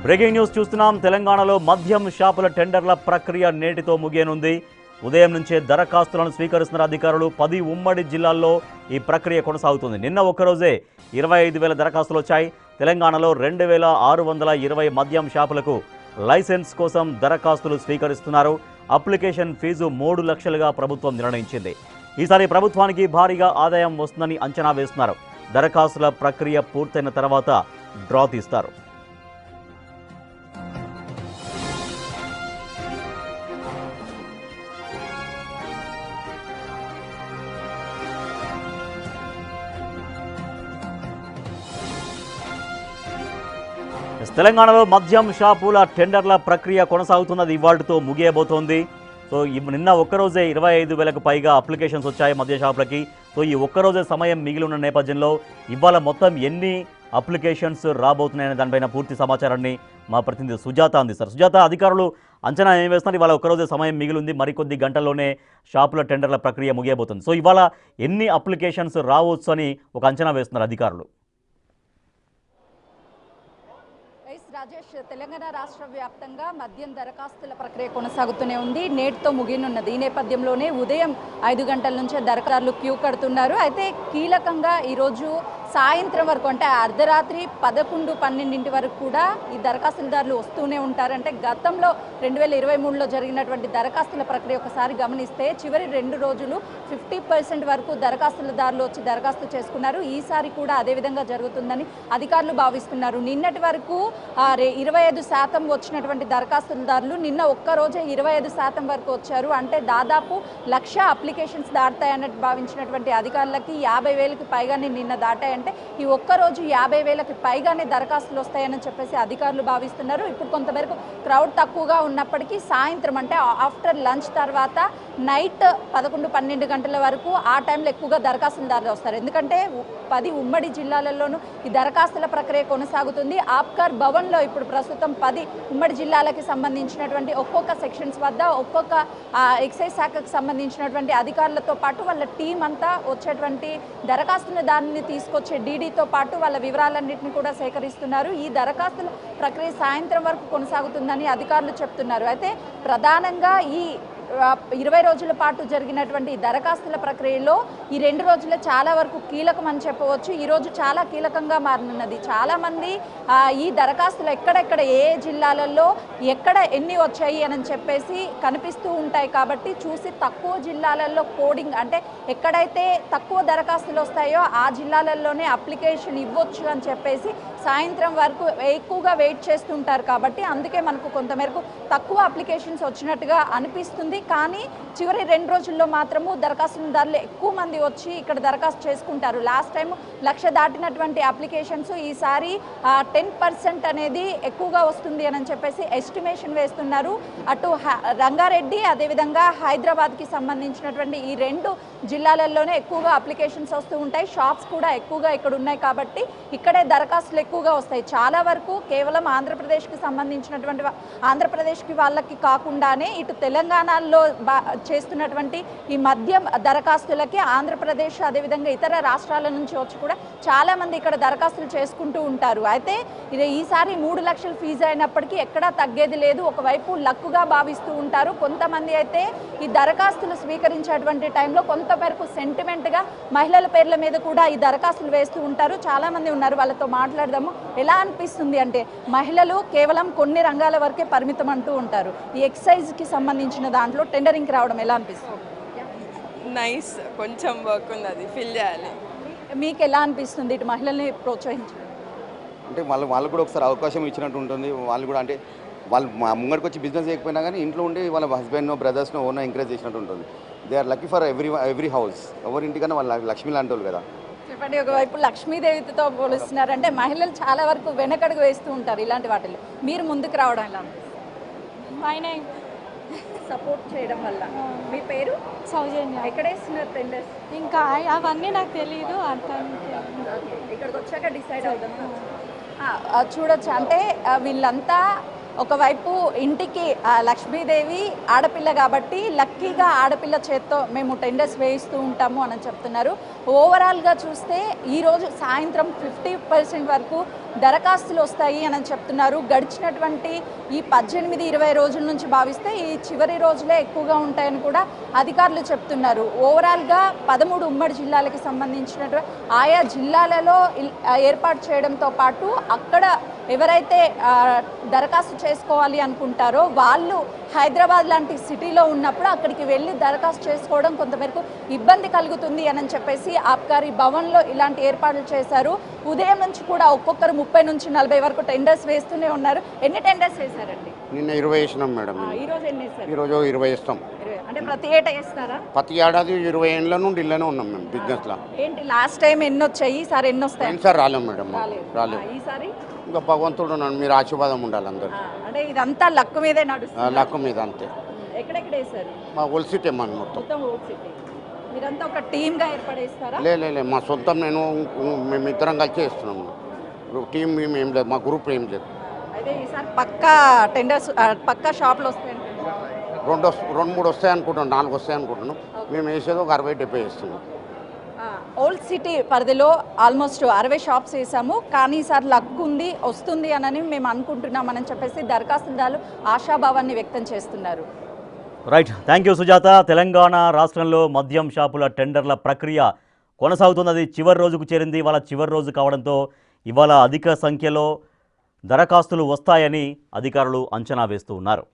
Breaking news చూస్తున్నాం. తెలంగాణలో మద్యం షాపుల టెండర్ల ప్రక్రియ నేటితో ముగియనుంది. ఉదయం నుంచే దరఖాస్తులను స్వీకరిస్తున్న అధికారులు. 10 ఉమ్మడి జిల్లాల్లో ఈ ప్రక్రియ కొనసాగుతుంది. నిన్న ఒక్కరోజే 25,000 దరఖాస్తులు వచ్చాయి. తెలంగాణలో 2,620 మద్యం షాపులకు లైసెన్స్ కోసం దరఖాస్తులు స్వీకరిస్తున్నారు. అప్లికేషన్ ఫీజు 3 లక్షలుగా ప్రభుత్వం నిర్ణయించింది. ఈసారి ప్రభుత్వానికి భారీగా ఆదాయం వస్తుందని అంచనా వేస్తున్నారు. దరఖాస్తుల ప్రక్రియ పూర్తయిన తర్వాత డ్రా తీస్తారు. తెలంగాణలో మద్యం షాపుల టెండర్ల ప్రక్రియ కొనసాగుతున్నది. ఇవాళ్టితో ముగియబోతోంది. సో నిన్న ఒక్కరోజే 25,000కు పైగా అప్లికేషన్స్ వచ్చాయి మద్యం షాపులకి. సో ఈ ఒక్కరోజే సమయం మిగిలి ఉన్న నేపథ్యంలో ఇవాళ మొత్తం ఎన్ని అప్లికేషన్స్ రాబోతున్నాయనే దానిపైన పూర్తి సమాచారాన్ని మా ప్రతినిధి సుజాత అందిస్తారు. సుజాత, అధికారులు అంచనా ఏం వేస్తున్నారు? ఇవాళ ఒక్కరోజే సమయం మిగిలి ఉంది, మరికొద్ది గంటల్లోనే షాపుల టెండర్ల ప్రక్రియ ముగియబోతుంది. సో ఇవాళ ఎన్ని అప్లికేషన్స్ రావచ్చు అని ఒక అంచనా వేస్తున్నారు అధికారులు? రాజేష్, తెలంగాణ రాష్ట్ర వ్యాప్తంగా మద్యం దరఖాస్తుల ప్రక్రియ కొనసాగుతూనే ఉంది. నేటితో ముగియనున్నది. ఈ నేపథ్యంలోనే ఉదయం 5 గంటల నుంచే దరఖాస్తులు క్యూ కడుతున్నారు. అయితే కీలకంగా ఈరోజు సాయంత్రం వరకు, అంటే అర్ధరాత్రి 11-12 వరకు కూడా ఈ దరఖాస్తుదారులు వస్తూనే ఉంటారంటే గతంలో 2023లో జరిగినటువంటి దరఖాస్తుల ప్రక్రియ ఒకసారి గమనిస్తే చివరి 2 రోజులు 50% వరకు దరఖాస్తుదారులు వచ్చి దరఖాస్తు చేసుకున్నారు. ఈసారి కూడా అదేవిధంగా జరుగుతుందని అధికారులు భావిస్తున్నారు. నిన్నటి వరకు 25% వచ్చినటువంటి దరఖాస్తుదారులు నిన్న ఒక్కరోజే 25% వరకు వచ్చారు. అంటే దాదాపు 1,00,000 అప్లికేషన్స్ దాటాయన్నట్టు భావించినటువంటి అధికారులకి 50,000కి పైగానే నిన్న దాటాయంటే ఈ ఒక్కరోజు 50,000కి పైగానే దరఖాస్తులు వస్తాయని చెప్పేసి అధికారులు భావిస్తున్నారు. ఇప్పుడు కొంతమేరకు క్రౌడ్ తక్కువగా ఉన్నప్పటికీ సాయంత్రం, అంటే ఆఫ్టర్ లంచ్ తర్వాత నైట్ 11-12 గంటల వరకు ఆ టైంలో ఎక్కువగా దరఖాస్తుదారులు వస్తారు. ఎందుకంటే 10 ఉమ్మడి జిల్లాలలోనూ ఈ దరఖాస్తుల ప్రక్రియ కొనసాగుతుంది. ఆప్కార్ భవన్లో ఇప్పుడు ప్రస్తుతం 10 ఉమ్మడి జిల్లాలకి సంబంధించినటువంటి ఒక్కొక్క సెక్షన్స్ వద్ద ఒక్కొక్క ఎక్సైజ్ శాఖకు సంబంధించినటువంటి అధికారులతో పాటు వాళ్ళ టీం అంతా వచ్చేటువంటి దరఖాస్తుదారుని తీసుకొచ్చే డీడీతో పాటు వాళ్ళ వివరాలన్నింటినీ కూడా సేకరిస్తున్నారు. ఈ దరఖాస్తుల ప్రక్రియ సాయంత్రం వరకు కొనసాగుతుందని అధికారులు చెప్తున్నారు. అయితే ప్రధానంగా ఈ 20 రోజుల పాటు జరిగినటువంటి దరఖాస్తుల ప్రక్రియలో ఈ 2 రోజులు చాలా వరకు కీలకం అని చెప్పవచ్చు. ఈరోజు చాలా కీలకంగా మారనున్నది. చాలామంది ఈ దరఖాస్తులు ఎక్కడెక్కడ ఏ జిల్లాలలో ఎక్కడ ఎన్ని వచ్చాయి అని చెప్పేసి కనిపిస్తూ ఉంటాయి కాబట్టి చూసి తక్కువ జిల్లాలలో కోడింగ్, అంటే ఎక్కడైతే తక్కువ దరఖాస్తులు వస్తాయో ఆ జిల్లాలలోనే అప్లికేషన్ ఇవ్వచ్చు అని చెప్పేసి సాయంత్రం వరకు ఎక్కువగా వెయిట్ చేస్తుంటారు. కాబట్టి అందుకే మనకు కొంతమేరకు తక్కువ అప్లికేషన్స్ వచ్చినట్టుగా అనిపిస్తుంది. కానీ చివరి 2 రోజుల్లో మాత్రము దరఖాస్తుదారులు ఎక్కువ మంది వచ్చి ఇక్కడ దరఖాస్తు చేసుకుంటారు. లాస్ట్ టైం 1,00,000 దాటినటువంటి అప్లికేషన్స్ ఈసారి 10% అనేది ఎక్కువగా వస్తుంది అని చెప్పేసి ఎస్టిమేషన్ వేస్తున్నారు. అటు రంగారెడ్డి అదేవిధంగా హైదరాబాద్కి సంబంధించినటువంటి ఈ 2 జిల్లాలలోనే ఎక్కువగా అప్లికేషన్స్ వస్తూ ఉంటాయి. షాప్స్ కూడా ఎక్కువగా ఇక్కడ ఉన్నాయి కాబట్టి ఇక్కడే దరఖాస్తులు ఎక్కువగా వస్తాయి. చాలా వరకు కేవలం ఆంధ్రప్రదేశ్కి సంబంధించినటువంటి ఆంధ్రప్రదేశ్కి వాళ్ళకి కాకుండానే ఇటు తెలంగాణలో చేస్తున్నటువంటి ఈ మద్యం దరఖాస్తులకి ఆంధ్రప్రదేశ్ అదేవిధంగా ఇతర రాష్ట్రాల నుంచి వచ్చి కూడా చాలామంది ఇక్కడ దరఖాస్తులు చేసుకుంటూ ఉంటారు. అయితే ఈసారి 3 లక్షల ఫీజు అయినప్పటికీ ఎక్కడా తగ్గేది లేదు. ఒకవైపు లక్కుగా భావిస్తూ ఉంటారు. కొంతమంది అయితే ఈ దరఖాస్తులు స్వీకరించేటువంటి టైంలో కొంతవరకు సెంటిమెంట్గా మహిళల పేర్ల మీద కూడా ఈ దరఖాస్తులు వేస్తూ ఉంటారు. చాలామంది ఉన్నారు, వాళ్ళతో మాట్లాడదాము. ఎలా అనిపిస్తుంది అంటే మహిళలు కేవలం కొన్ని రంగాల వరకే పరిమితం అంటూ ఉంటారు. ఈ ఎక్సైజ్కి సంబంధించిన దాంట్లో టెండరింగ్కి రావడం ఎలా అనిపిస్తుంది? నైస్, కొంచెం వర్క్ ఉంది, అది ఫిల్ చేయాలి. మీకు ఎలా అనిపిస్తుంది ఇటు మహిళల్ని ప్రోత్సహించడం? అంటే వాళ్ళు కూడా ఒకసారి అవకాశం ఇచ్చినట్టు ఉంటుంది. వాళ్ళు కూడా అంటే వాళ్ళు ముంగడికి వచ్చి బిజినెస్ చేయకపోయినా కానీ ఇంట్లో ఉండి వాళ్ళ హస్బెండ్నో బ్రదర్స్నో ఓనో ఎంకరేజ్ చేసినట్టు ఉంటుంది. They are lucky for every house. ఎవరి ఇంటికన్నా వాళ్ళ లక్ష్మి లాంటి వాళ్ళు కదా. చెప్పండి, ఒకవైపు లక్ష్మీదేవితో పోలుస్తున్నారంటే మహిళలు చాలా వరకు వెనకడుగు వేస్తూ ఉంటారు ఇలాంటి వాటిలో. మీరు ముందుకు రావడం ఎలా ఆయన సపోర్ట్ చేయడం వల్ల? మీ పేరు? సౌజన్య. ఎక్కడ వేస్తున్నారు టెండర్స్? ఇంకా అవన్నీ నాకు తెలియదు. అర్థం ఇక్కడికి వచ్చాక డిసైడ్ అవుతాం. చూడొచ్చు, అంటే వీళ్ళంతా ఒకవైపు ఇంటికి లక్ష్మీదేవి ఆడపిల్ల కాబట్టి లక్కీగా ఆడపిల్ల చేత్తో మేము టెండర్స్ వేయిస్తూ ఉంటాము అని చెప్తున్నారు. ఓవరాల్గా చూస్తే ఈరోజు సాయంత్రం 50% వరకు దరఖాస్తులు వస్తాయి అని చెప్తున్నారు. గడిచినటువంటి ఈ 18-20 రోజుల నుంచి భావిస్తే ఈ చివరి రోజులే ఎక్కువగా ఉంటాయని కూడా అధికారులు చెప్తున్నారు. ఓవరాల్గా 13 ఉమ్మడి జిల్లాలకి సంబంధించినటువంటి ఆయా జిల్లాలలో ఏర్పాటు చేయడంతో పాటు అక్కడ ఎవరైతే దరఖాస్తు చేసుకోవాలి అనుకుంటారో వాళ్ళు హైదరాబాద్ లాంటి సిటీలో ఉన్నప్పుడు అక్కడికి వెళ్ళి దరఖాస్తు చేసుకోవడం కొంతమేరకు ఇబ్బంది కలుగుతుంది అని చెప్పేసి ఆబ్కారీ భవన్లో ఇలాంటి ఏర్పాట్లు చేశారు. ఉదయం నుంచి కూడా ఒక్కొక్కరు 30 నుంచి 40 వరకు టెండర్స్ వేస్తూనే ఉన్నారు. ఎన్ని టెండర్స్ వేశారండి? నిన్న 20 వేసినాం మేడం. ఈరోజు ఎన్ని వేశారు? ఈరోజు 20 వేస్తాం. అంటే ప్రతి ఏటా వేస్తారా? ప్రతి ఏడాది 20 ఏళ్ళ నుండి ఇళ్ళనే ఉన్నాం మేము బిజినెస్లో. ఏంటి లాస్ట్ టైం ఎన్ని వచ్చాయి, ఈసారి ఎన్ని వస్తాయి? సార్ రాలేం మేడం, రాలేదు. ఈసారి ఇంకా భగవంతుడు నన్ను మీరు ఆశీర్వాదం ఉండాలి అందరు. అంటే ఇదంతా లక్ మీదే నడుస్తుంది. లక్ మీద అంతే. ఎక్కడెక్కడ వేశారు? మా ఒలిసిటీ మన మొత్తం ఓల్డ్ సిటీ. మీరంతా ఒక టీమ్గా ఏర్పడేస్తారా? లే మా సొంతం నేను మేము ఇద్దరం కలిసి వేస్తున్నాము. టీం మేము ఏం లేదు, మా గ్రూప్ ఏం లేదు. అయితే ఈసారి పక్కా టెండర్స్ పక్కా షాప్లు వస్తాయి. 2-3 వస్తాయి అనుకుంటున్నాం, 4 వస్తాయి అనుకుంటున్నాం. మేము వేసేది ఒక 60-70 వేస్తున్నాం. ఓల్డ్ సిటీ పరిధిలో ఆల్మోస్ట్ 60 షాప్స్ వేసాము. కానీ ఈసారి లక్ ఉంది, వస్తుంది అని మేము అనుకుంటున్నామని చెప్పేసి దరఖాస్తుదారులు ఆశాభావాన్ని వ్యక్తం చేస్తున్నారు. Right, thank you Sujatha. Telangana రాష్ట్రంలో మద్యం షాపుల టెండర్ల ప్రక్రియ కొనసాగుతున్నది. చివరి రోజుకు చేరింది. ఇవాళ చివరి రోజు కావడంతో ఇవాళ అధిక సంఖ్యలో దరఖాస్తులు వస్తాయని అధికారులు అంచనా వేస్తూ ఉన్నారు.